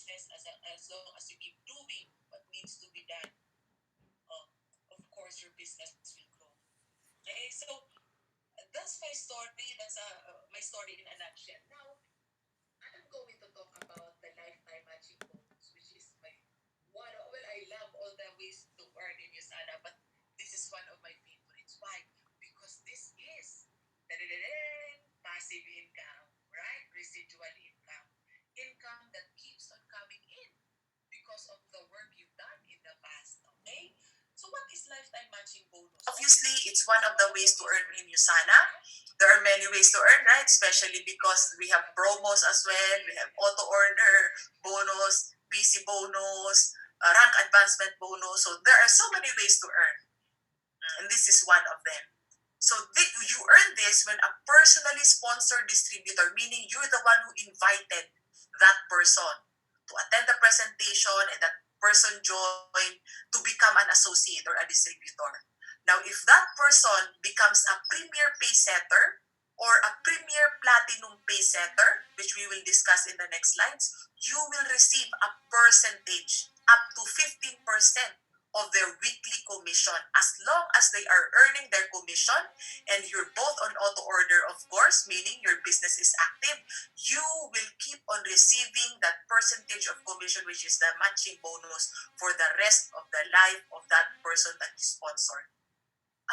business as long as you keep doing what needs to be done, uh, of course your business will grow. Okay, so that's my story. That's my story in a nutshell. Now, I'm going to talk about the lifetime matching bonus, which is my one. Well, I love all the ways to earn in Usana, but this is one of my favorites. Why? Because this is passive income, right? Residual income, income that keeps on coming in because of the work you've done in the past. Okay. So what is lifetime matching bonus? Obviously, it's one of the ways to earn in Usana. There are many ways to earn, right? Especially because we have promos as well. We have auto order bonus, PC bonus, rank advancement bonus. So there are so many ways to earn, and this is one of them. So you earn this when a personally sponsored distributor, meaning you're the one who invited that person to attend the presentation and that person joined to become an associate or a distributor. Now, if that person becomes a premier pay setter or a premier platinum pay setter, which we will discuss in the next slides, you will receive a percentage up to 15% of their weekly commission as long as they are earning their commission and you're both on auto order, of course, meaning your business is active. You will keep on receiving that percentage of commission, which is the matching bonus for the rest of the life of that person that you sponsored.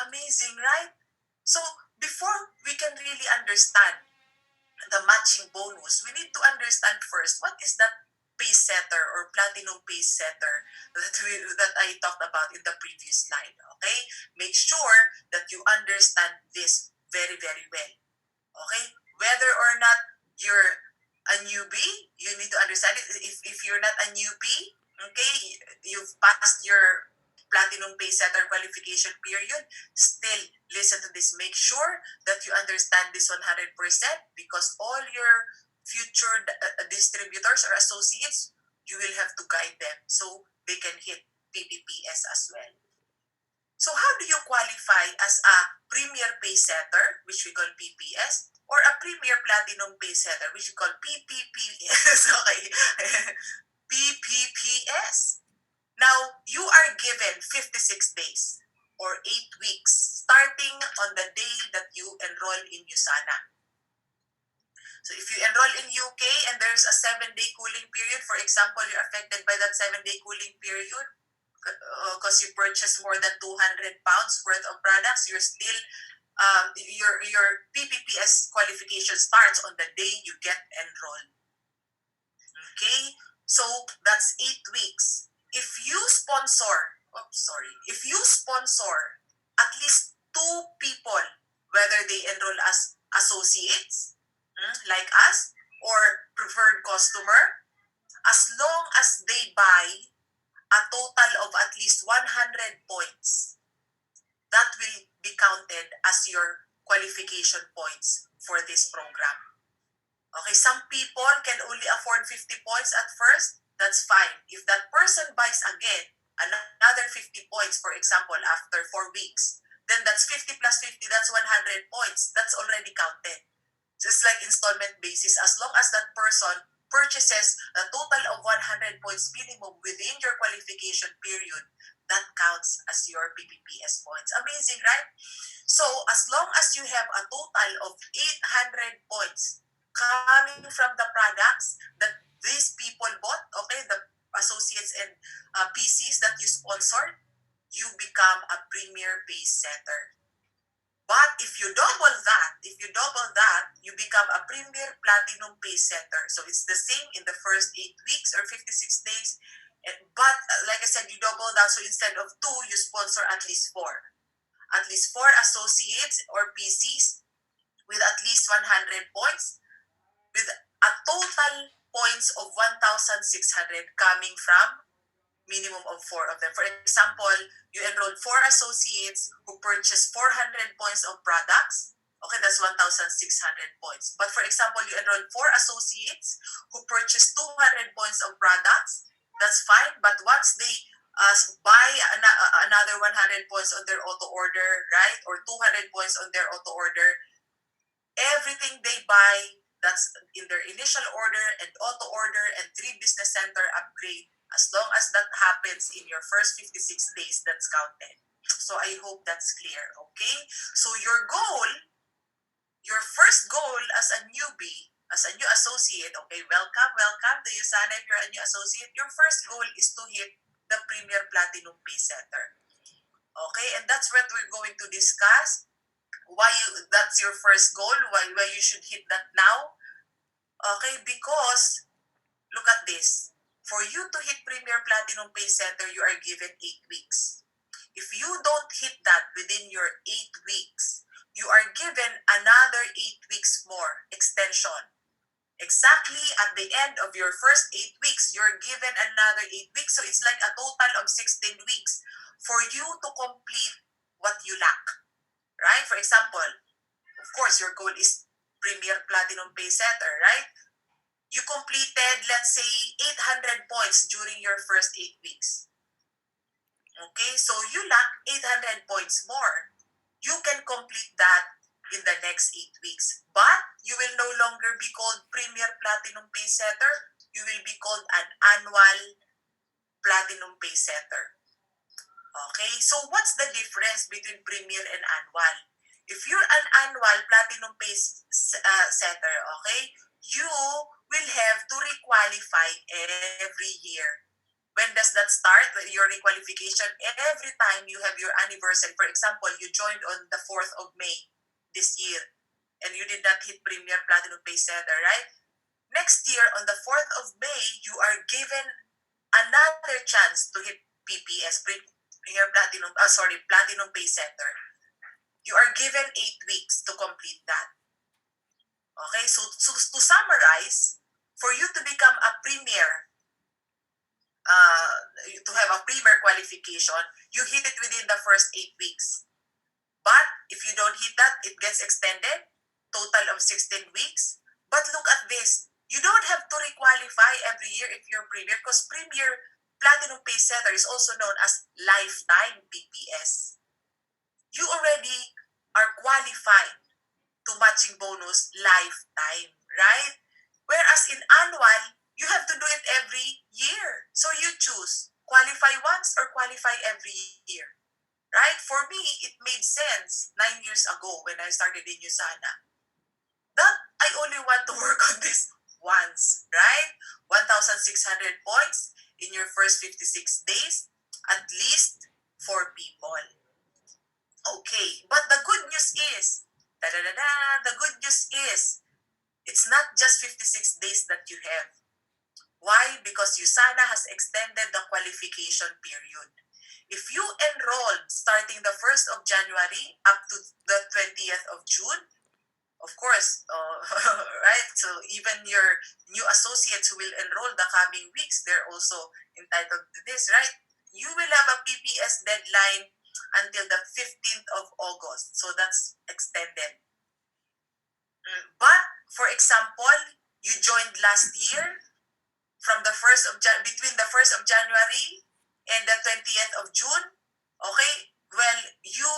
Amazing, right? So before we can really understand the matching bonus, we need to understand first what is that pace setter or platinum pace setter that I talked about in the previous slide. Okay, make sure that you understand this very very well. Okay, whether or not you're a newbie, you need to understand it. If you're not a newbie, okay, you've passed your platinum pace setter qualification period, still listen to this. Make sure that you understand this 100% because all your future distributors or associates, you will have to guide them so they can hit PPPS as well. So how do you qualify as a premier pay setter, which we call PPS, or a premier platinum pay setter, which we call PPPS? Okay. PPPS. Now, you are given 56 days or 8 weeks starting on the day that you enroll in USANA. So if you enroll in UK and there's a 7-day cooling period, for example, you're affected by that 7-day cooling period because you purchased more than 200 pounds worth of products, you're still your PPPS qualification starts on the day you get enrolled. Okay, so that's 8 weeks. If you sponsor, if you sponsor at least 2 people, whether they enroll as associates, like us, or preferred customer, as long as they buy a total of at least 100 points, that will be counted as your qualification points for this program. Okay, some people can only afford 50 points at first. That's fine. If that person buys again another 50 points, for example, after 4 weeks, then that's 50 plus 50, that's 100 points. That's already counted. Just like installment basis, as long as that person purchases a total of 100 points minimum within your qualification period, that counts as your PPPS points. Amazing, right? So as long as you have a total of 800 points coming from the products that these people bought, okay, the associates and PCs that you sponsored, you become a premier base setter. But if you double that, you become a premier platinum pay setter. So it's the same in the first 8 weeks or 56 days. But like I said, you double that. So instead of 2, you sponsor at least 4. At least 4 associates or PCs with at least 100 points, with a total points of 1,600 coming from minimum of 4 of them. For example, you enrolled 4 associates who purchased 400 points of products. Okay, that's 1,600 points. But for example, you enrolled 4 associates who purchased 200 points of products. That's fine. But once they buy another 100 points on their auto order, right, or 200 points on their auto order, everything they buy That's in their initial order and auto order and 3 business center upgrade. As long as that happens in your first 56 days, that's counted. So I hope that's clear, okay? So your goal, your first goal as a newbie, as a new associate, okay, welcome to you, Sana, if you're a new associate. Your first goal is to hit the Premier Platinum Pay Setter. Okay, and that's what we're going to discuss. That's your first goal, why you should hit that now. Okay, because look at this. For you to hit Premier Platinum Pay Center, you are given 8 weeks. If you don't hit that within your 8 weeks, you are given another 8 weeks more extension. Exactly at the end of your first 8 weeks, you're given another 8 weeks. So it's like a total of 16 weeks for you to complete what you lack. Right? For example, of course, your goal is Premier Platinum Pay Setter, right? You completed, let's say, 800 points during your first 8 weeks. Okay, so you lack 800 points more. You can complete that in the next 8 weeks. But you will no longer be called Premier Platinum Pay Setter. You will be called an Annual Platinum Pay Setter. Okay, so what's the difference between Premier and Annual? If you're an Annual Platinum Pay Setter, okay, you will have to requalify every year. When does that start? Your requalification every time you have your anniversary. For example, you joined on the 4th of May this year and you did not hit Premier Platinum Pay Setter, right? Next year, on the 4th of May, you are given another chance to hit PPS, Platinum Pay Setter. You are given 8 weeks to complete that. Okay, so to summarize, for you to become a premier, to have a premier qualification, you hit it within the first 8 weeks. But if you don't hit that, it gets extended, total of 16 weeks. But look at this. You don't have to requalify every year if you're premier, because Premier Platinum Pay Setter is also known as lifetime PPS. You already are qualified to matching bonus lifetime, right? Whereas in annual, you have to do it every year. So you choose qualify once or qualify every year. Right? For me, it made sense 9 years ago when I started in USANA. That I only want to work on this once, right? 1,600 points in your first 56 days, at least 4 people. Okay, but the good news is, the good news is, it's not just 56 days that you have. Why? Because USANA has extended the qualification period. If you enrolled starting the 1st of January up to the 20th of June, of course, right? So even your new associates who will enroll the coming weeks, they're also entitled to this, right? You will have a PPS deadline until the 15th of August. So that's extended. But, for example, you joined last year from the between the 1st of January and the 20th of June, okay, well, you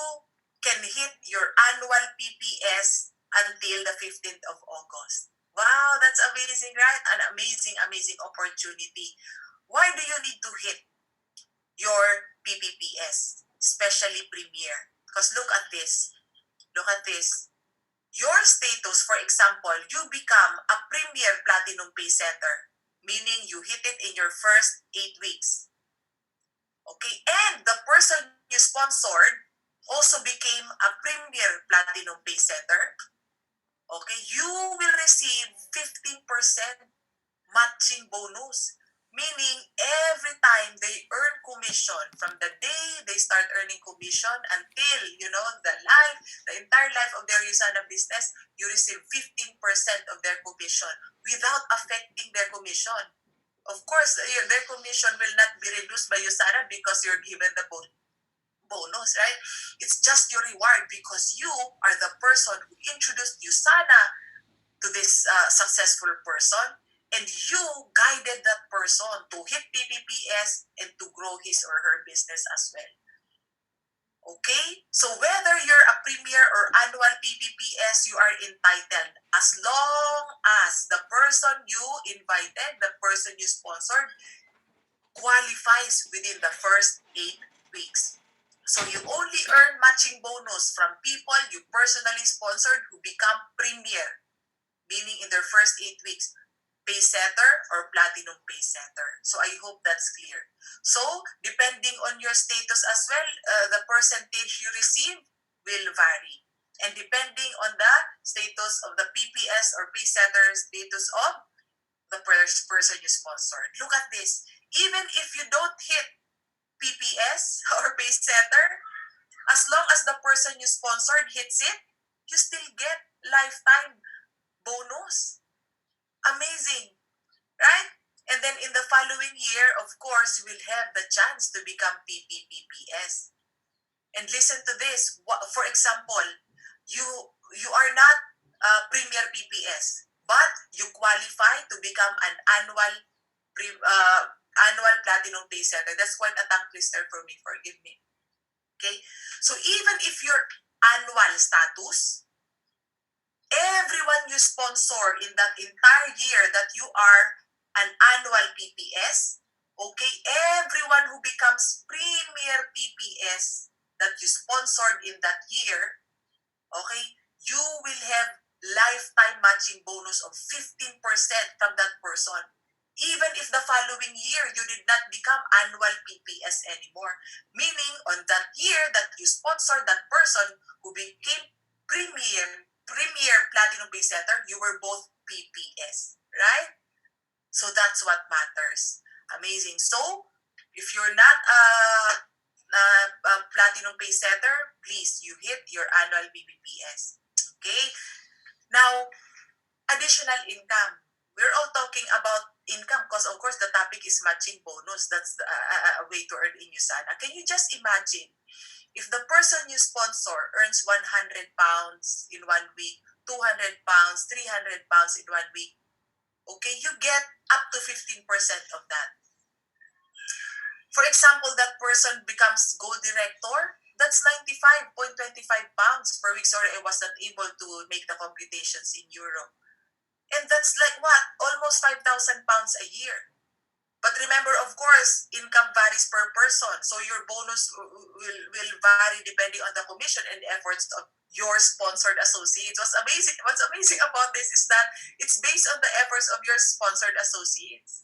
can hit your annual PPS until the 15th of August. Wow, that's amazing, right? An amazing, amazing opportunity. Why do you need to hit your PPPS, especially Premier? Because look at this. Look at this. Your status, for example, you become a Premier Platinum Pay Setter, meaning you hit it in your first 8 weeks. Okay, and the person you sponsored also became a Premier Platinum Pay Setter. Okay, you will receive 15% matching bonus. Meaning, every time they earn commission, from the day they start earning commission until, the entire life of their USANA business, you receive 15% of their commission without affecting their commission. Of course, their commission will not be reduced by USANA because you're given the bonus, right? It's just your reward because you are the person who introduced USANA to this successful person, and you guided that person to hit PPPS and to grow his or her business as well. Okay? So whether you're a premier or annual PPPS, you are entitled as long as the person you invited, the person you sponsored, qualifies within the first 8 weeks. So you only earn matching bonus from people you personally sponsored who become premier, meaning in their first 8 weeks, pay setter or platinum pay setter. So I hope that's clear. So depending on your status as well, the percentage you receive will vary. And depending on the status of the PPS or pay setter status of the person you sponsored. Look at this. Even if you don't hit PPS or pay setter, as long as the person you sponsored hits it, you still get lifetime bonus. Amazing, right? And then in the following year, of course, you will have the chance to become PPPPS. And listen to this. For example, you are not Premier PPS, but you qualify to become an annual platinum pay setter. That's quite a tongue twister for me. Forgive me. Okay, so even if your annual status, everyone you sponsor in that entire year that you are an annual PPS, okay, everyone who becomes Premier PPS that you sponsored in that year, okay, you will have lifetime matching bonus of 15% from that person. Even if the following year you did not become annual PPS anymore. Meaning on that year that you sponsored that person who became premier platinum pay setter, you were both PPS, right? So that's what matters. Amazing. So if you're not a platinum pay setter, please, you hit your annual PPPS. Okay? Now, additional income. We're all talking about income because, of course, the topic is matching bonus. That's a way to earn in USANA. Can you just imagine if the person you sponsor earns 100 pounds in 1 week, 200 pounds, 300 pounds in 1 week, okay, you get up to 15% of that. For example, that person becomes gold director, that's 95.25 pounds per week. Sorry, I was not able to make the computations in euro. And that's like what? Almost 5,000 pounds a year. But remember, of course, income varies per person. So your bonus will vary depending on the commission and efforts of your sponsored associates. What's amazing about this is that it's based on the efforts of your sponsored associates.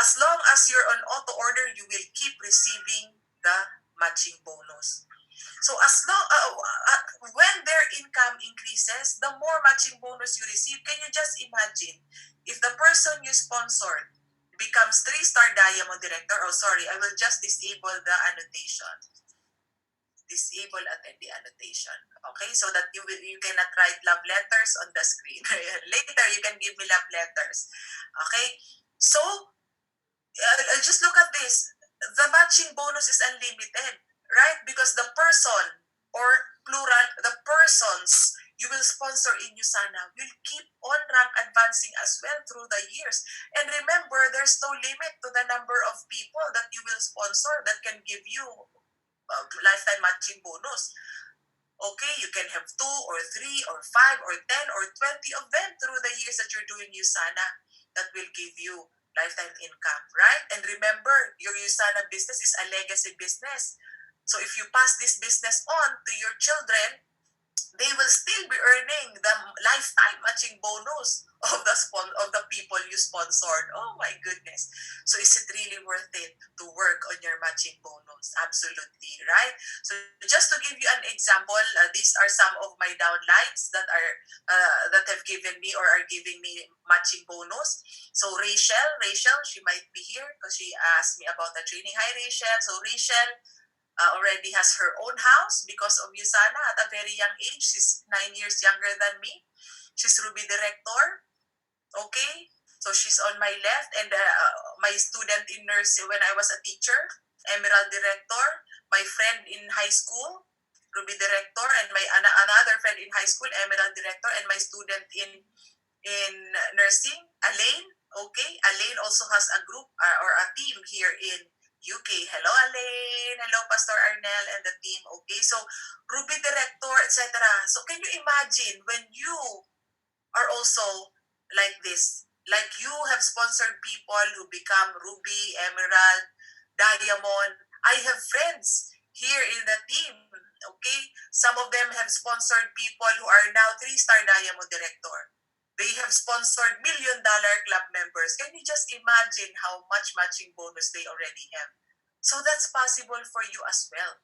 As long as you're on auto order, you will keep receiving the matching bonus. So as long when their income increases, the more matching bonus you receive. Can you just imagine if the person you sponsored becomes 3-star diamond director? Oh, sorry, I will just disable the annotation. Disable attendee annotation. Okay, so that you cannot write love letters on the screen. Later, you can give me love letters. Okay, so just look at this. The matching bonus is unlimited, right? Because the person, or plural, the persons you will sponsor in USANA will keep on rank advancing as well through the years. And remember, there's no limit to the number of people that you will sponsor that can give you lifetime matching bonus. Okay, you can have 2 or 3 or 5 or 10 or 20 of them through the years that you're doing USANA that will give you lifetime income, right? And remember, your USANA business is a legacy business. So if you pass this business on to your children, they will still be earning the lifetime matching bonus of the people you sponsored. Oh my goodness. So is it really worth it to work on your matching bonus? Absolutely, right? So just to give you an example, these are some of my downlines that have given me or are giving me matching bonus. So Rachel, she might be here because she asked me about the training. Hi Rachel. So Rachel already has her own house because of USANA at a very young age. She's 9 years younger than me. She's Ruby Director. Okay? So she's on my left. And my student in nursing when I was a teacher, Emerald Director. My friend in high school, Ruby Director. And my another friend in high school, Emerald Director. And my student in nursing, Elaine. Okay? Elaine also has a group or a team here in UK. Hello, Alain. Hello, Pastor Arnel and the team. Okay, so Ruby Director, etc. So can you imagine when you are also like this. Like you have sponsored people who become ruby, emerald, diamond. I have friends here in the team. Okay, some of them have sponsored people who are now three-star diamond director. They have sponsored $1 million club members. Can you just imagine how much matching bonus they already have? So that's possible for you as well,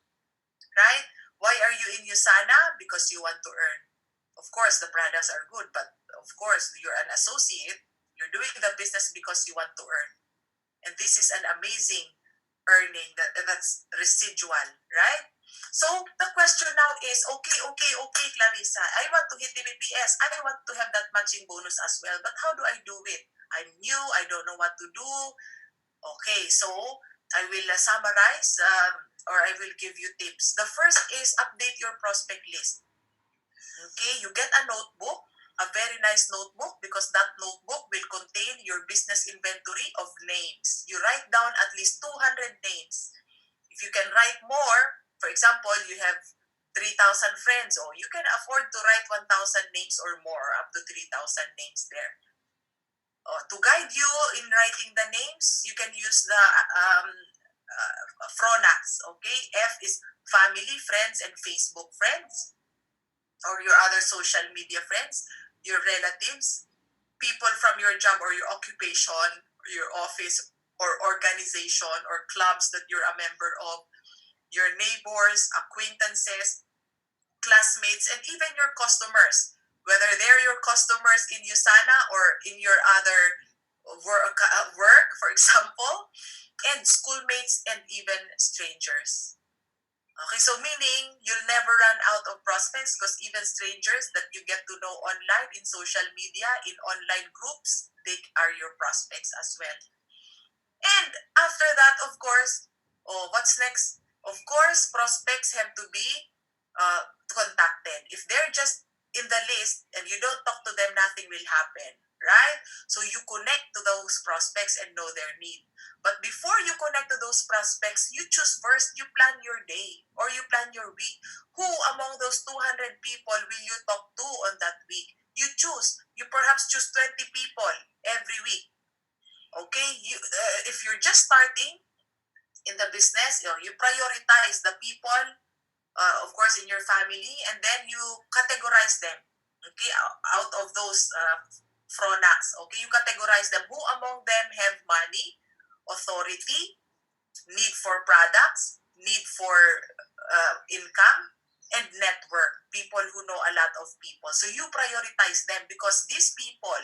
right? Why are you in USANA? Because you want to earn. Of course, the products are good, but of course, you're an associate. You're doing the business because you want to earn. And this is an amazing earning that's residual, right? So the question now is, okay, Clarissa, I want to hit the BPS. I want to have that matching bonus as well. But how do I do it? I'm new. I don't know what to do. Okay, so I will summarize or I will give you tips. The first is update your prospect list. Okay, you get a notebook, a very nice notebook, because that notebook will contain your business inventory of names. You write down at least 200 names. If you can write more, for example, you have 3,000 friends, or you can afford to write 1,000 names or more, up to 3,000 names there. To guide you in writing the names, you can use the Fronax. Okay, F is family, friends, and Facebook friends, or your other social media friends, your relatives, people from your job or your occupation, or your office or organization or clubs that you're a member of, your neighbors, acquaintances, classmates, and even your customers, whether they're your customers in USANA or in your other work, for example, and schoolmates and even strangers. Okay, so meaning you'll never run out of prospects, because even strangers that you get to know online, in social media, in online groups, they are your prospects as well. And after that, of course, what's next? Of course, prospects have to be contacted. If they're just in the list and you don't talk to them, nothing will happen, right? So you connect to those prospects and know their need. But before you connect to those prospects, you choose first, you plan your day or you plan your week. Who among those 200 people will you talk to on that week? You choose. You perhaps choose 20 people every week. Okay, if you're just starting in the business, you prioritize the people, of course, in your family, and then you categorize them. Okay, out of those Fronax, okay, you categorize them. Who among them have money, authority, need for products, need for income, and network, people who know a lot of people. So you prioritize them because these people,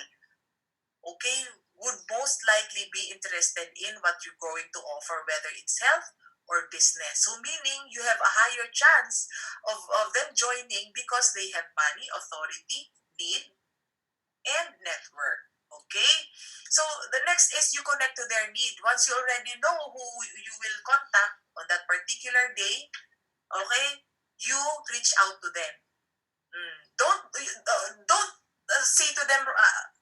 okay, would most likely be interested in what you're going to offer, whether it's health or business. So meaning you have a higher chance of them joining because they have money, authority, need, and network. Okay? So the next is you connect to their need. Once you already know who you will contact on that particular day, okay, you reach out to them. Don't say to them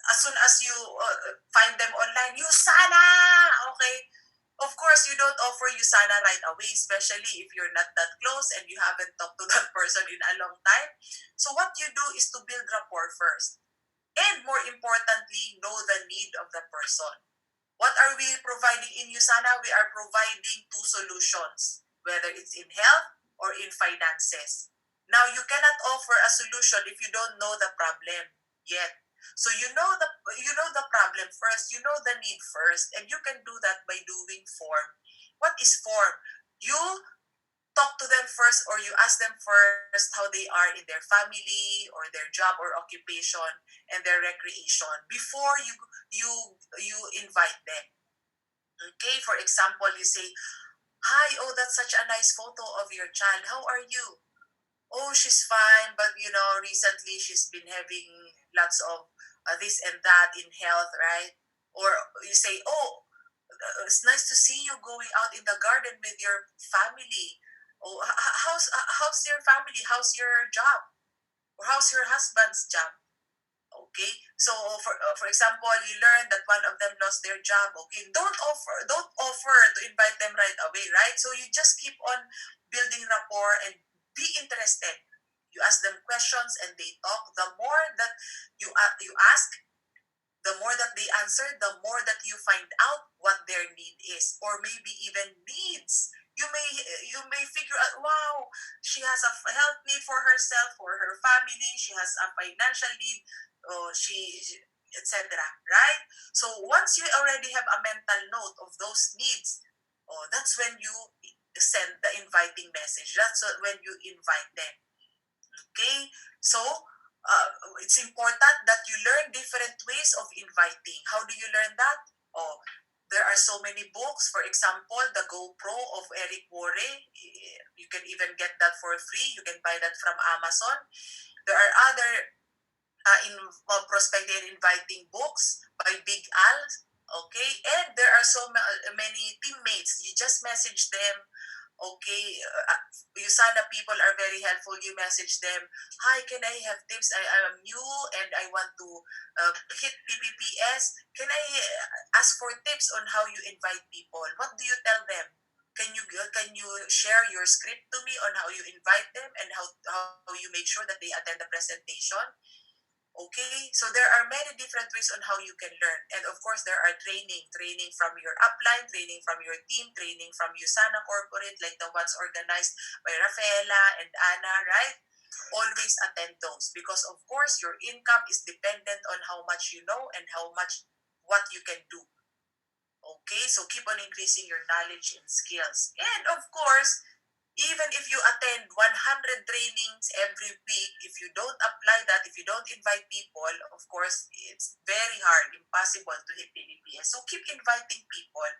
as soon as you find them online, USANA! Okay? Of course, you don't offer USANA right away, especially if you're not that close and you haven't talked to that person in a long time. So what you do is to build rapport first. And more importantly, know the need of the person. What are we providing in USANA? We are providing two solutions, whether it's in health or in finances. Now, you cannot offer a solution if you don't know the problem yet. So you know the problem first, you know the need first, and you can do that by doing form. What is form? You talk to them first, or you ask them first how they are in their family or their job or occupation and their recreation before you invite them. Okay, for example, you say, "Hi, oh, that's such a nice photo of your child. How are you?" "Oh, she's fine, but recently she's been having lots of this and that in health, right?" Or you say, "Oh, it's nice to see you going out in the garden with your family. Oh, how's your family? How's your job? Or how's your husband's job?" Okay, so for example, you learn that one of them lost their job. Okay, don't offer to invite them right away, right? So you just keep on building rapport and be interested. You ask them questions and they talk. The more that you ask, answer, the more that you find out what their need is, or maybe even needs. You may figure out, wow, she has a health need for herself, for her family, she has a financial need, she etc. Right? So once you already have a mental note of those needs, that's when you send the inviting message. That's when you invite them. Okay? So it's important that you learn different ways of inviting. How do you learn that? Oh, there are so many books. For example, the GoPro of Eric Worre. You can even get that for free. You can buy that from Amazon. There are other prospecting and inviting books by Big Al. Okay, and there are so many teammates. You just message them. Okay, USANA people are very helpful. You message them, hi, can I have tips? I am new and I want to hit PPPS. Can I ask for tips on how you invite people? What do you tell them? Can you share your script to me on how you invite them and how you make sure that they attend the presentation? Okay, so there are many different ways on how you can learn. And of course, there are training from your upline, training from your team, training from USANA Corporate, like the ones organized by Rafaela and Anna, right? Always attend those because, of course, your income is dependent on how much you know and what you can do. Okay, so keep on increasing your knowledge and skills. And of course, even if you attend 100 trainings every week, if you don't apply that, if you don't invite people, of course, it's very hard, impossible to hit PPPS. So keep inviting people.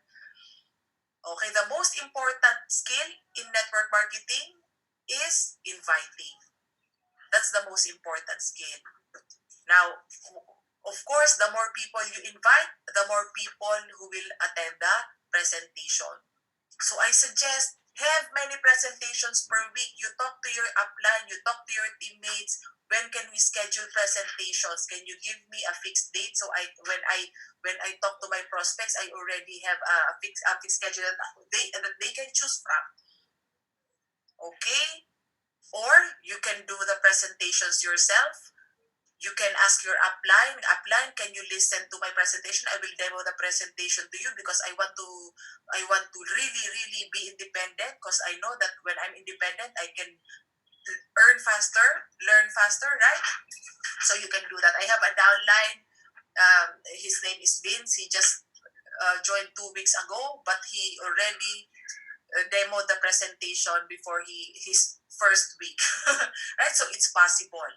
Okay, the most important skill in network marketing is inviting. That's the most important skill. Now, of course, the more people you invite, the more people who will attend the presentation. So I suggest have many presentations per week. You talk to your upline, you talk to your teammates. When can we schedule presentations? Can you give me a fixed date? So when I talk to my prospects, I already have a fixed schedule that they can choose from. Okay? Or you can do the presentations yourself. You can ask your upline, can you listen to my presentation? I will demo the presentation to you because I want to really, really be independent because I know that when I'm independent, I can earn faster, learn faster, right? So you can do that. I have a downline. His name is Vince. He just joined 2 weeks ago, but he already demoed the presentation before his first week, right? So it's possible.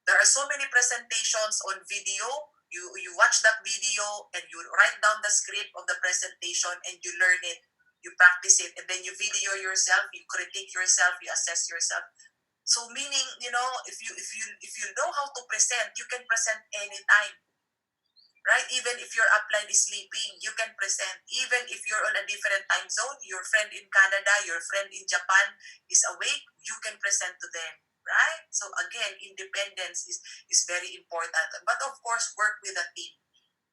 There are so many presentations on video. You watch that video and you write down the script of the presentation and you learn it, you practice it, and then you video yourself, you critique yourself, you assess yourself. So meaning, if you know how to present, you can present anytime. Right? Even if your upline is sleeping, you can present. Even if you're on a different time zone, your friend in Canada, your friend in Japan is awake, you can present to them. Right? So again, independence is very important. But of course, work with a team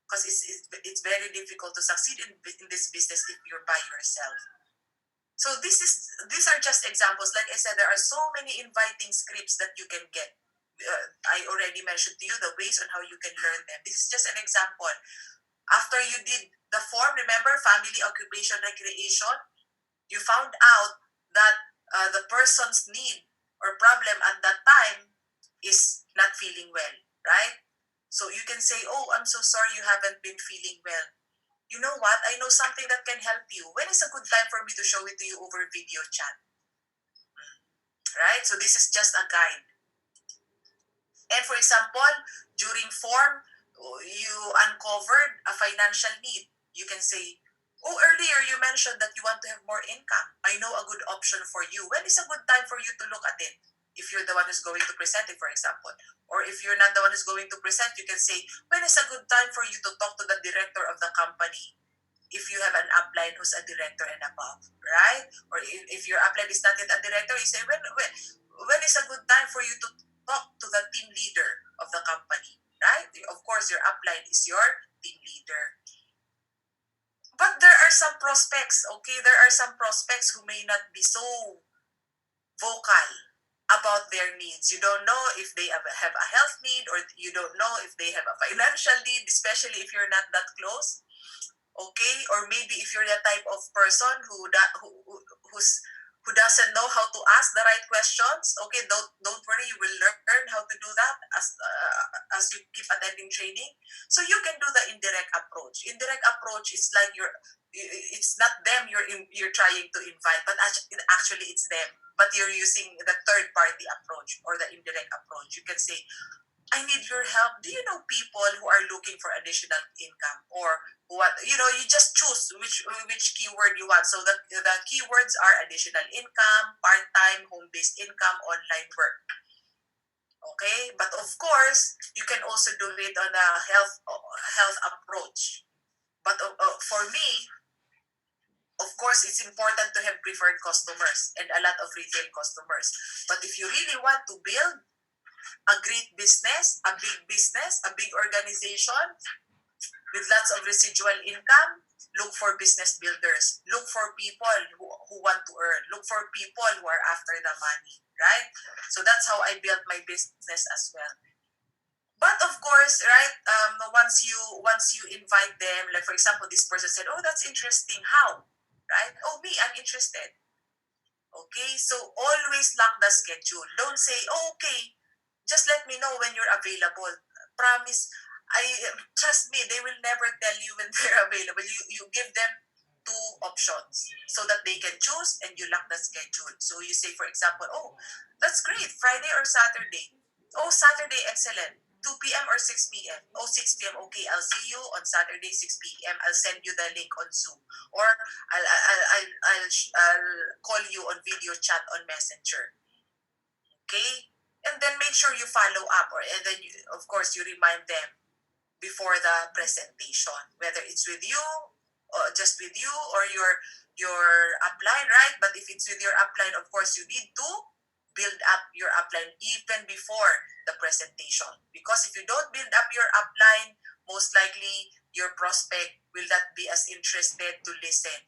because it's very difficult to succeed in this business if you're by yourself. So these are just examples. Like I said, there are so many inviting scripts that you can get. I already mentioned to you the ways on how you can learn them. This is just an example. After you did the form, remember, family, occupation, recreation, you found out that the person's need or problem at that time is not feeling well, right? So you can say, oh, I'm so sorry you haven't been feeling well. You know what? I know something that can help you. When is a good time for me to show it to you over video chat? Right? So this is just a guide. And for example, during form, you uncovered a financial need. You can say, oh, earlier you mentioned that you want to have more income. I know a good option for you. When is a good time for you to look at it? If you're the one who's going to present it, for example. Or if you're not the one who's going to present, you can say, when is a good time for you to talk to the director of the company? If you have an upline who's a director and above, right? Or if your upline is not yet a director, you say, when is a good time for you to talk to the team leader of the company, right? Of course, your upline is your team leader. But there are some prospects, okay? There are some prospects who may not be so vocal. about their needs. You don't know if they have a health need, or you don't know if they have a financial need, especially if you're not that close. Okay, or maybe if you're the type of person who's who doesn't know how to ask the right questions. Okay, don't worry, you will learn how to do that as you keep attending training. So you can do the indirect approach. Indirect approach is like it's not them you're trying to invite, but actually it's them, but you're using the third party approach or the indirect approach. You can say, I need your help. Do you know people who are looking for additional income, or what? You just choose which keyword you want. So the keywords are additional income, part time, home based income, online work. Okay, but of course you can also do it on a health approach. But for me, of course, it's important to have preferred customers and a lot of retail customers. But if you really want to build a great business, a big organization with lots of residual income, look for business builders. Look for people who want to earn. Look for people who are after the money, right? So that's how I built my business as well. But of course, right? Once you invite them, like for example, this person said, "Oh, that's interesting. How?" Right? "Oh, me, I'm interested." Okay, so always lock the schedule. Don't say, "Oh, okay, just let me know when you're available." Promise, I trust me, they will never tell you when they're available. You give them two options so that they can choose, and you lock the schedule. So you say, for example, "Oh, that's great. Friday or Saturday?" "Oh, Saturday, excellent. 2 p.m. or 6 p.m.? "Oh, 6 p.m. Okay, I'll see you on Saturday, 6 p.m. I'll send you the link on Zoom. Or I'll call you on video chat on Messenger." Okay? And then make sure you follow up, and then of course you remind them before the presentation, whether it's with you, or just with you, or your upline, right? But if it's with your upline, of course you need to build up your upline even before the presentation, because if you don't build up your upline, most likely your prospect will not be as interested to listen.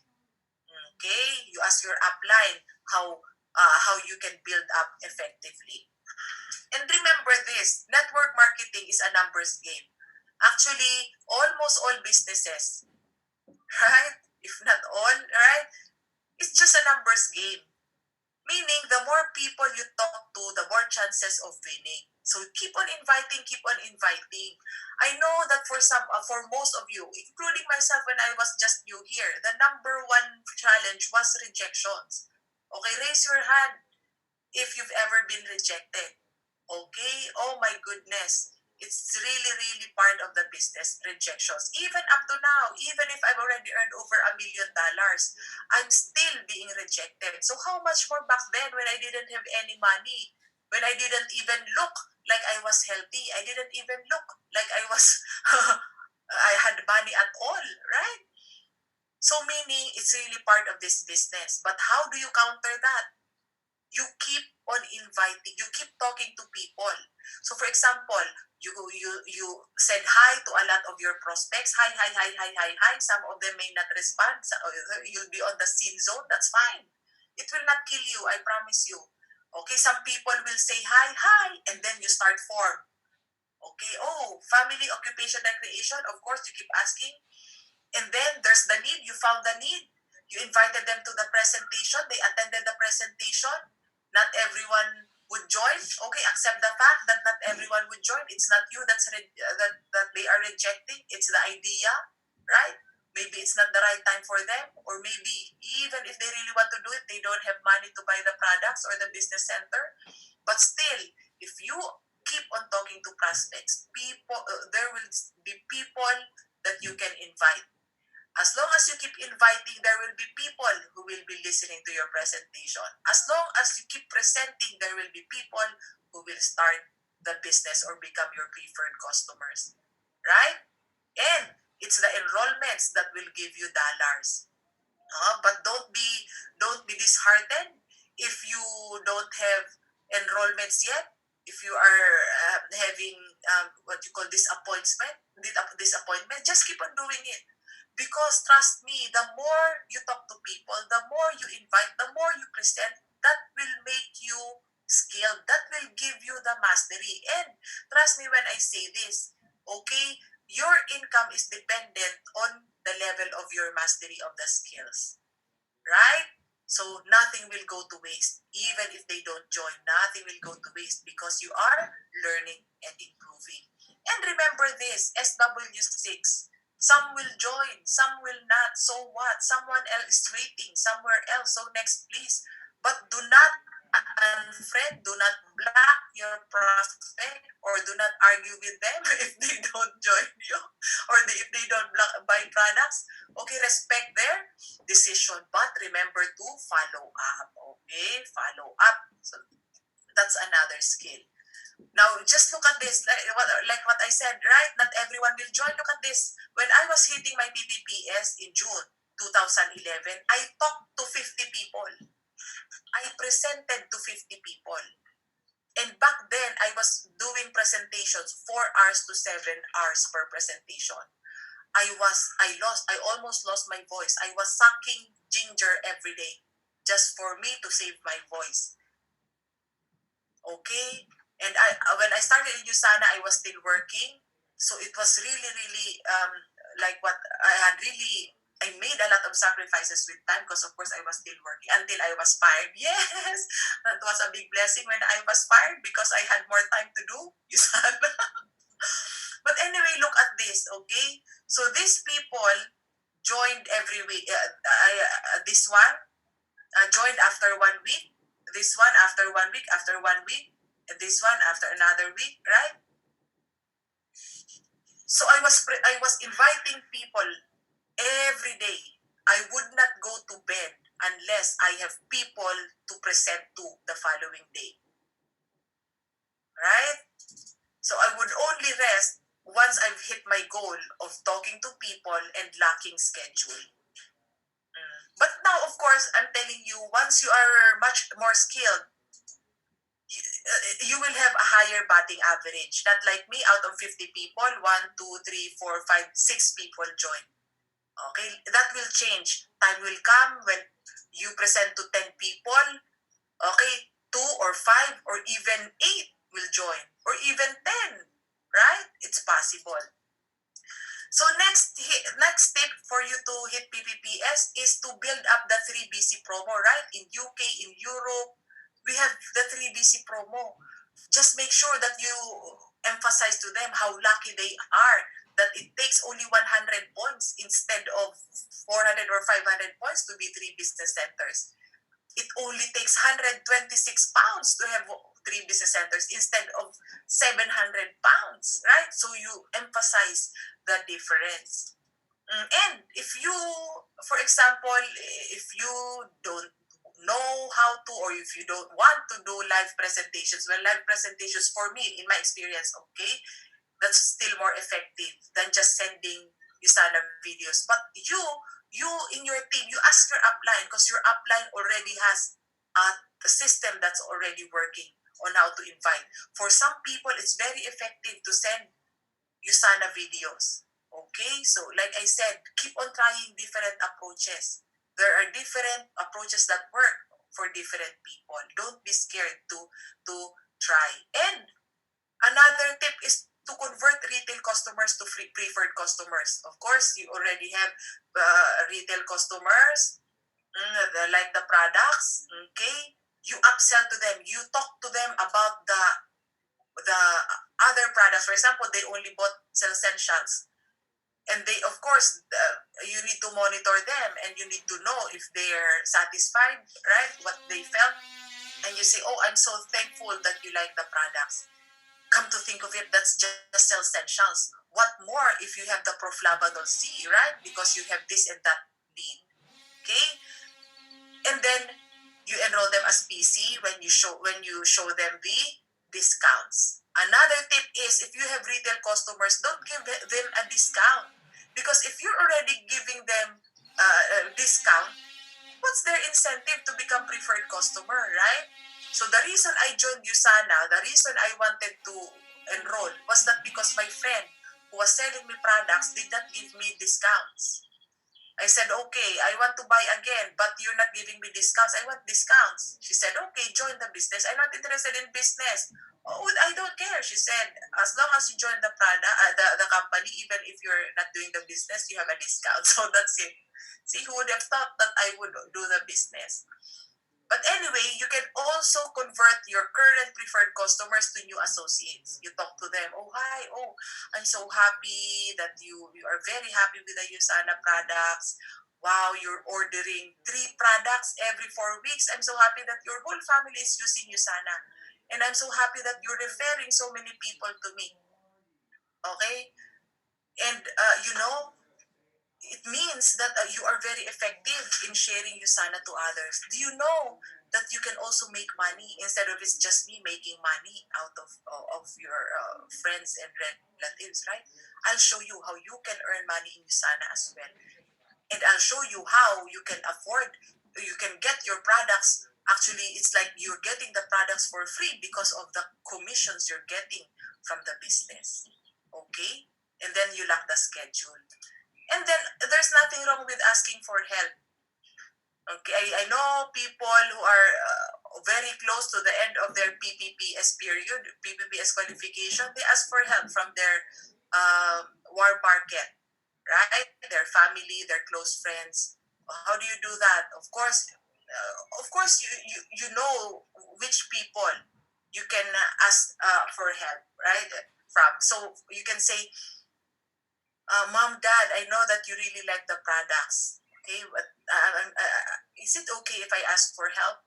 Okay, you ask your upline how you can build up effectively. And remember this, network marketing is a numbers game. Actually, almost all businesses, right? If not all, right? It's just a numbers game. Meaning, the more people you talk to, the more chances of winning. So keep on inviting, keep on inviting. I know that for most of you, including myself when I was just new here, the number one challenge was rejections. Okay, raise your hand if you've ever been rejected. Okay? Oh my goodness. It's really, really part of the business, rejections. Even up to now, even if I've already earned over $1 million, I'm still being rejected. So how much more back then when I didn't have any money? When I didn't even look like I was healthy. I didn't even look like I was I had money at all, right? So meaning it's really part of this business. But how do you counter that? You keep on inviting, you keep talking to people. So for example, you said hi to a lot of your prospects. Hi, hi, hi, hi, hi, hi. Some of them may not respond. So you'll be on the scene zone. That's fine. It will not kill you, I promise you. Okay, some people will say hi, hi, and then you start form. Okay, oh, family, occupation, recreation. Of course, you keep asking. And then there's the need. You found the need. You invited them to the presentation. They attended the presentation. Not everyone would join. Okay, accept the fact that not everyone would join. It's not you that they are rejecting. It's the idea, right? Maybe it's not the right time for them, or maybe even if they really want to do it, they don't have money to buy the products or the business center. But still, if you keep on talking to prospects, there will be people that you can invite. As long as you keep inviting, there will be people who will be listening to your presentation. As long as you keep presenting, there will be people who will start the business or become your preferred customers. Right? And it's the enrollments that will give you dollars. But don't be disheartened if you don't have enrollments yet. If you are having what you call disappointment, just keep on doing it. Because trust me, the more you talk to people, the more you invite, the more you present, that will make you skill that will give you the mastery. And trust me when I say this, okay, your income is dependent on the level of your mastery of the skills, right? So nothing will go to waste. Even if they don't join, nothing will go to waste because you are learning and improving. And remember this, SW6, some will join, some will not. So what? Someone else is waiting somewhere else. So next, please. But do not unfriend, do not block your prospect, or do not argue with them if they don't join you, or if they don't buy products. Okay, respect their decision, but remember to follow up. Okay, follow up. So that's another skill. Now, just look at this, like what I said, right? Not everyone will join. Look at this. When I was hitting my PPPS in June 2011, I talked to 50 people. I presented to 50 people. And back then, I was doing presentations 4 hours to 7 hours per presentation. I almost lost my voice. I was sucking ginger every day just for me to save my voice. Okay? And when I started in USANA, I was still working. So it was really, really like what I had really, I made a lot of sacrifices with time because of course I was still working until I was fired. Yes, that was a big blessing when I was fired because I had more time to do USANA. But anyway, look at this, okay? So these people joined every week. This one joined after 1 week. This one after 1 week, after 1 week. And this one after another week, right? So I was inviting people every day. I would not go to bed unless I have people to present to the following day. Right? So I would only rest once I've hit my goal of talking to people and lacking schedule. But now, of course, I'm telling you, once you are much more skilled, you will have a higher batting average. Not like me, out of 50 people, 1, 2, 3, 4, 5, 6 people join. Okay, that will change. Time will come when you present to 10 people, okay, 2 or 5 or even 8 will join, or even 10, right? It's possible. So next tip for you to hit PPPS is to build up the 3BC promo, right? In UK, in Europe, we have the 3BC promo. Just make sure that you emphasize to them how lucky they are that it takes only 100 points instead of 400 or 500 points to be 3 business centers. It only takes 126 pounds to have 3 business centers instead of 700 pounds, right? So you emphasize the difference. And if you, for example, if you don't know how to, or if you don't want to do live presentations, well, live presentations for me, in my experience, okay, that's still more effective than just sending USANA videos. But you in your team, you ask your upline because your upline already has a system that's already working on how to invite. For some people, it's very effective to send USANA videos. Okay, so like I said, keep on trying different approaches. There are different approaches that work for different people. Don't be scared to try. And another tip is to convert retail customers to preferred customers. Of course, you already have retail customers, they like the products, okay? You upsell to them. You talk to them about the other products. For example, they only bought essentials. And they, of course, you need to monitor them and you need to know if they're satisfied, right? What they felt. And you say, oh, I'm so thankful that you like the products. Come to think of it, that's just essentials. What more if you have the proflavadol C, right? Because you have this and that need. Okay? And then you enroll them as PC when you show them the discounts. Another tip is if you have retail customers, don't give them a discount. Because if you're already giving them a discount, what's their incentive to become preferred customer, right? So the reason I joined USANA, the reason I wanted to enroll was that because my friend who was selling me products did not give me discounts. I said, okay, I want to buy again, but you're not giving me discounts. I want discounts. She said, okay, join the business. I'm not interested in business. Oh, I don't care. She said, as long as you join the product, the company, even if you're not doing the business, you have a discount. So that's it. See, who would have thought that I would do the business? But anyway, you can also convert your current preferred customers to new associates. You talk to them, oh, hi, oh, I'm so happy that you are very happy with the Usana products. Wow, you're ordering 3 products every 4 weeks. I'm so happy that your whole family is using Usana. And I'm so happy that you're referring so many people to me. Okay? And, it means that you are very effective in sharing Usana to others. Do you know that you can also make money instead of it's just me making money out of your friends and relatives, right? I'll show you how you can earn money in Usana as well. And I'll show you how you can afford, you can get your products. Actually, it's like you're getting the products for free because of the commissions you're getting from the business. Okay? And then you lock the schedule. And then there's nothing wrong with asking for help. Okay, I know people who are very close to the end of their PPPS period, PPPS qualification. They ask for help from their war market, right? Their family, their close friends. How do you do that? Of course, you know which people you can ask for help, right? From, so you can say, Mom, Dad, I know that you really like the products. Okay, but is it okay if I ask for help?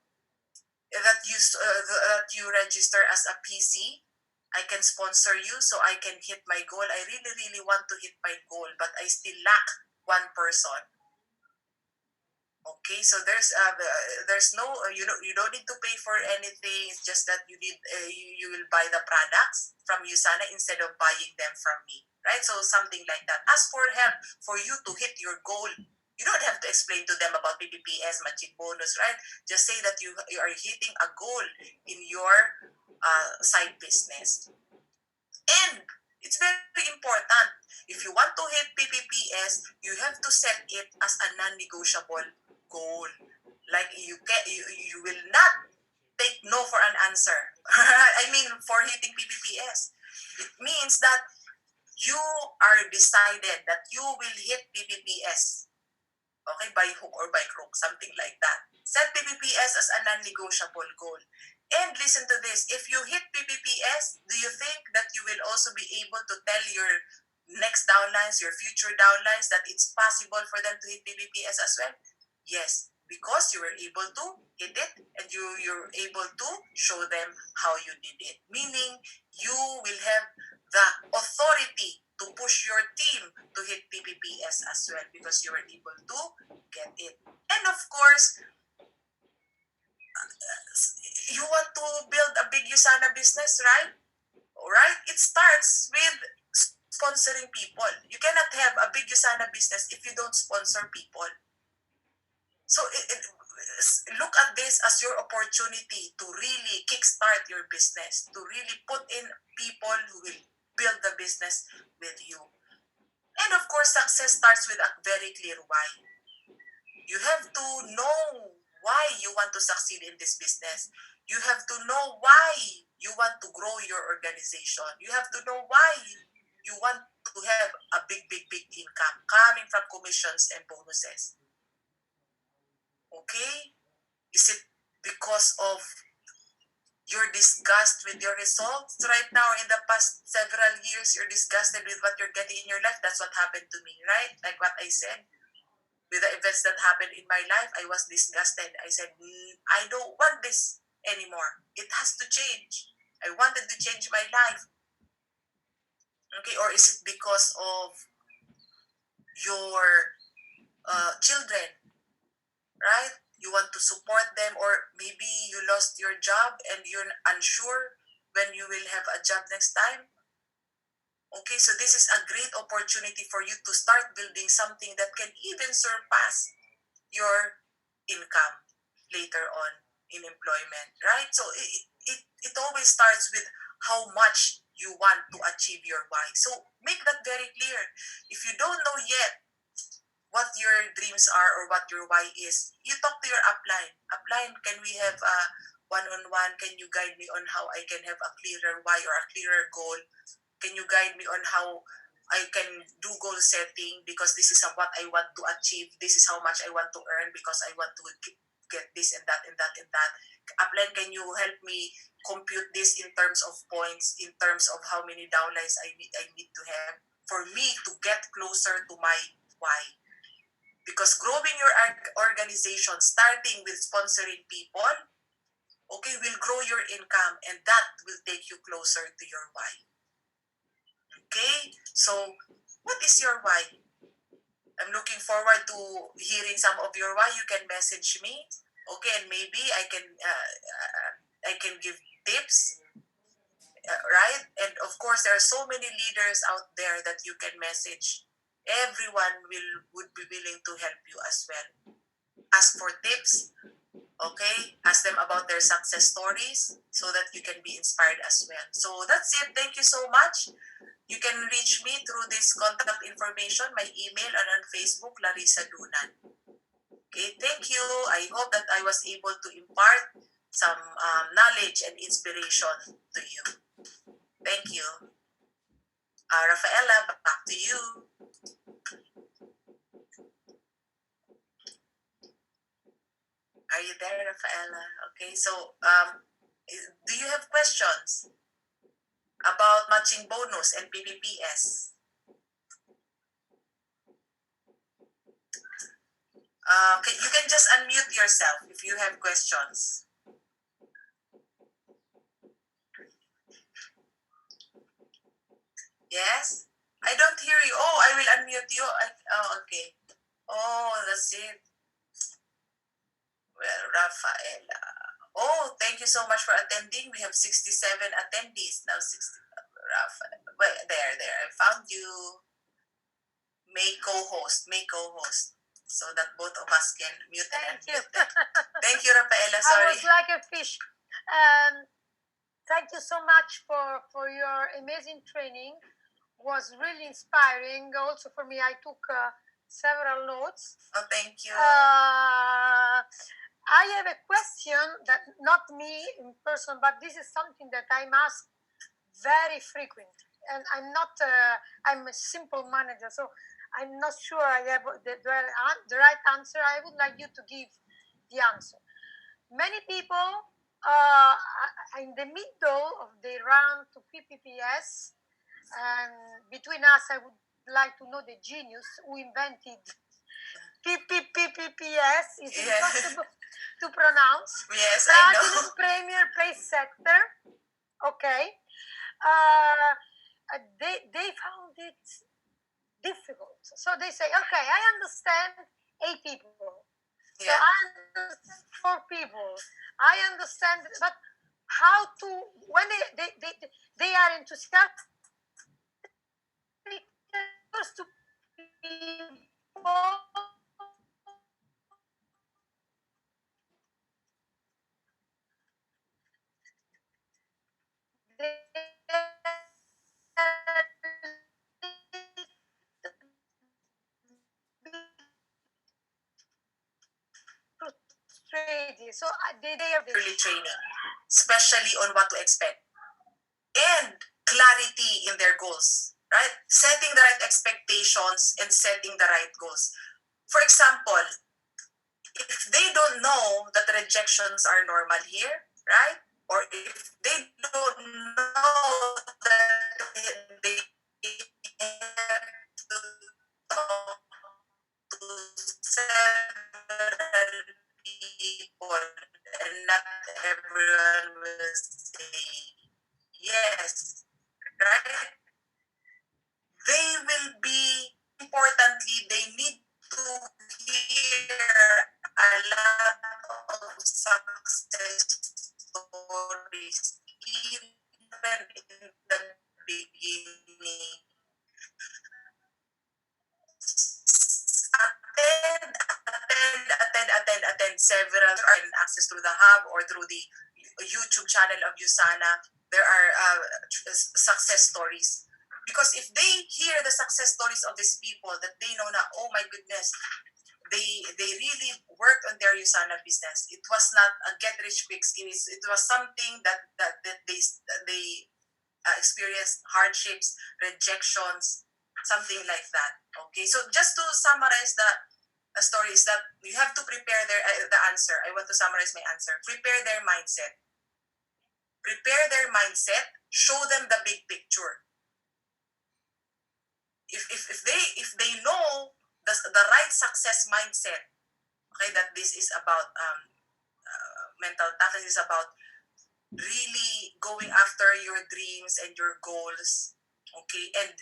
That you register as a PC. I can sponsor you so I can hit my goal. I really, really want to hit my goal, but I still lack one person. Okay, so there's no you don't need to pay for anything. It's just that you will buy the products from Usana instead of buying them from me, right? So something like that. Ask for help for you to hit your goal. You don't have to explain to them about PPPS, matching bonus, right? Just say that you are hitting a goal in your side business. And it's very important. If you want to hit PPPS, you have to set it as a non-negotiable goal. Like you will not take no for an answer. I mean, for hitting PPPS, it means that you are decided that you will hit PPPS. Okay, by hook or by crook, something like that. Set PPPS as a non-negotiable goal. And listen to this, if you hit PPPS, do you think that you will also be able to tell your next downlines, your future downlines, that it's possible for them to hit PPPS as well? Yes, because you were able to hit it and you're able to show them how you did it. Meaning, you will have the authority to push your team to hit PPPS as well because you were able to get it. And of course, you want to build a big Usana business, right? Alright? It starts with sponsoring people. You cannot have a big Usana business if you don't sponsor people. So look at this as your opportunity to really kickstart your business, to really put in people who will build the business with you. And of course, success starts with a very clear why. You have to know why you want to succeed in this business. You have to know why you want to grow your organization. You have to know why you want to have a big, big, big income coming from commissions and bonuses. Okay? Is it because of you're disgusted with your results right now? In the past several years, you're disgusted with what you're getting in your life. That's what happened to me, right? Like what I said. With the events that happened in my life, I was disgusted. I said, I don't want this anymore. It has to change. I wanted to change my life. Okay, or is it because of your children, right? You want to support them, or maybe you lost your job and you're unsure when you will have a job next time. Okay, so this is a great opportunity for you to start building something that can even surpass your income later on in employment, right? So it always starts with how much you want to achieve your why. So make that very clear. If you don't know yet what your dreams are or what your why is, you talk to your upline. Upline, can we have a one-on-one? Can you guide me on how I can have a clearer why or a clearer goal? Can you guide me on how I can do goal setting, because this is what I want to achieve. This is how much I want to earn because I want to get this and that and that and that. Upline, can you help me compute this in terms of points, in terms of how many downlines I need to have for me to get closer to my why? Because growing your organization, starting with sponsoring people, okay, will grow your income and that will take you closer to your why. Okay, so what is your why? I'm looking forward to hearing some of your why. You can message me, okay, and maybe I can give tips, right? And of course, there are so many leaders out there that you can message. Everyone would be willing to help you as well. Ask for tips, okay? Ask them about their success stories so that you can be inspired as well. So that's it. Thank you so much. You can reach me through this contact information, my email, and on Facebook, Clarissa Doonan. Okay, thank you. I hope that I was able to impart some knowledge and inspiration to you. Thank you. Rafaela, back to you. Are you there, Rafaela? Okay, so do you have questions about matching bonus and PPPS? Okay, you can just unmute yourself if you have questions. Yes? I don't hear you. Oh, I will unmute you. Okay. Oh, that's it. Well, Rafaela. Oh, thank you so much for attending. We have 67 attendees now. 60. Rafaela. Well, there. I found you. Make co-host. So that both of us can mute and unmute. Thank you, Rafaela. Sorry. I was like a fish. Thank you so much for your amazing training. It was really inspiring. Also for me, I took several notes. Oh, thank you. I have a question that not me in person, but this is something that I'm asked very frequent. And I'm a simple manager, so I'm not sure I have the right answer. I would like you to give the answer. Many people in the middle of the run to PPPS, and between us, I would like to know the genius who invented PPPPS. Is it possible to pronounce? Yes, I know. Platinum Premier Pace Sector. Okay. They found it difficult. So they say, okay, I understand 8 people. So I understand 4 people. I understand, but how to, when they are enthusiastic, to people, so they are early training, especially on what to expect and clarity in their goals, right? Setting the right expectations and setting the right goals. For example, if they don't know that rejections are normal here, right? Or if they don't know that they have to talk to several people and not everyone will say yes, right? They will be, importantly, they need to hear a lot of success stories, even in the beginning. Attend several, and access through the hub or through the YouTube channel of USANA. There are success stories. Because if they hear the success stories of these people, that they know now, oh my goodness, they really worked on their Usana business. It was not a get rich quick scheme. It was something that they experienced hardships, rejections, something like that. Okay, so just to summarize the story is that you have to prepare the answer. I want to summarize my answer. Prepare their mindset. Prepare their mindset. Show them the big picture. If they know the right success mindset, okay, that this is about mental toughness is about really going after your dreams and your goals, okay, and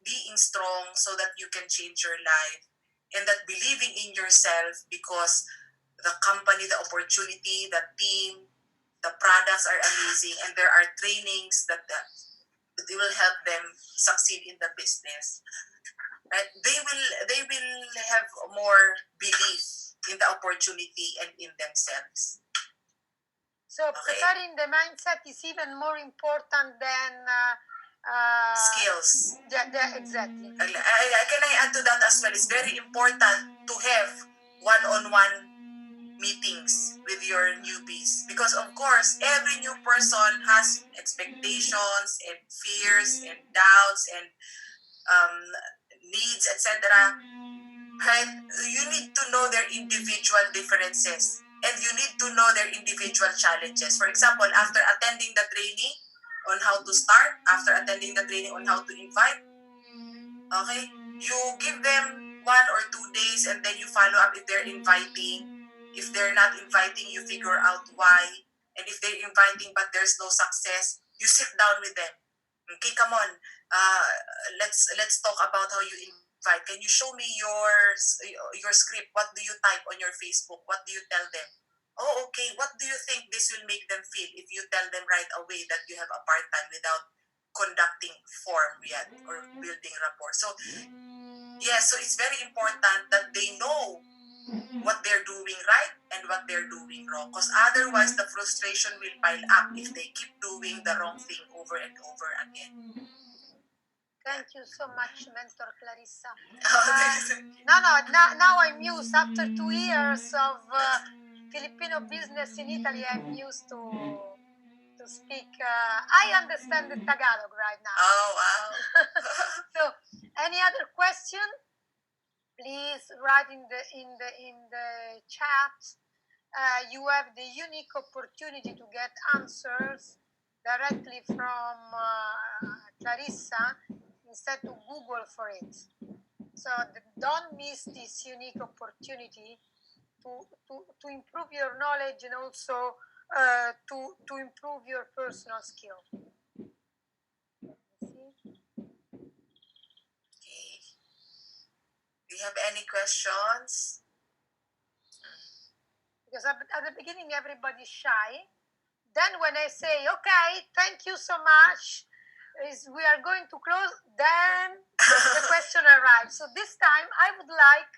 being strong so that you can change your life, and that believing in yourself because the company, the opportunity, the team, the products are amazing, and there are trainings that they will help them succeed in the business. Right? They will have more belief in the opportunity and in themselves. So preparing the mindset is even more important than skills. Exactly. Can I add to that as well? It's very important to have one-on-one meetings with your newbies, because of course every new person has expectations and fears and doubts and needs, etc. Right? You need to know their individual differences, and you need to know their individual challenges. For example, after attending the training on how to start, after attending the training on how to invite, okay, you give them 1 or 2 days, and then you follow up if they're inviting. If they're not inviting, you figure out why. And if they're inviting but there's no success, you sit down with them. Okay, come on. Let's talk about how you invite. Can you show me your script? What do you type on your Facebook? What do you tell them? Oh, okay. What do you think this will make them feel if you tell them right away that you have a part-time without conducting form yet or building rapport? So, yes, so it's very important that they know what they're doing right and what they're doing wrong, because otherwise the frustration will pile up if they keep doing the wrong thing over and over again. Thank you so much, Mentor Clarissa. Now I'm used. After 2 years of Filipino business in Italy, I'm used to speak. I understand the Tagalog right now. Oh, wow. So, any other question? Please write in the chat. You have the unique opportunity to get answers directly from Clarissa instead to Google for it. So don't miss this unique opportunity to improve your knowledge and also to improve your personal skill. Okay. Do you have any questions? Because at the beginning everybody's shy. Then when I say, okay, thank you so much, we are going to close, then the question arrives. So this time I would like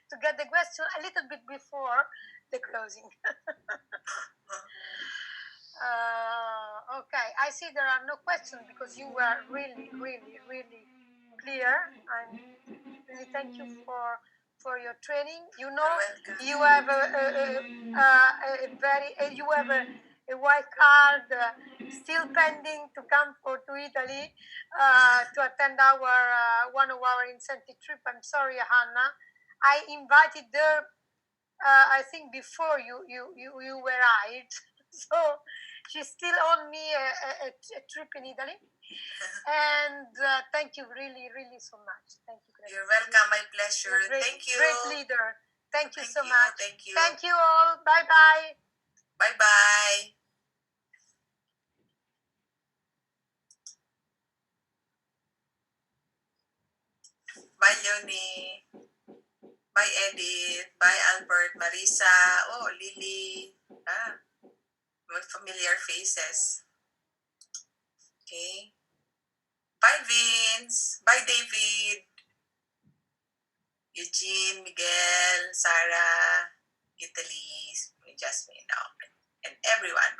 to get the question a little bit before the closing. Okay, I see there are no questions because you were really, really, really clear. And really thank you for your training. You know, you have you have a white card still pending to come to Italy to attend our one of our incentive trip. I'm sorry, Hannah. I invited her. I think before you were hired, so she still owed me a trip in Italy. And thank you really, really so much. Thank you. You're welcome. My pleasure. Thank you. Great leader. Thank you so much. Thank you. Thank you all. Bye bye. Bye bye. Bye, Leonie. Bye, Edith. Bye, Albert. Marisa. Oh, Lily. Familiar faces. Okay. Bye, Vince. Bye, David. Eugene, Miguel, Sarah, Italy, Jasmine, and everyone.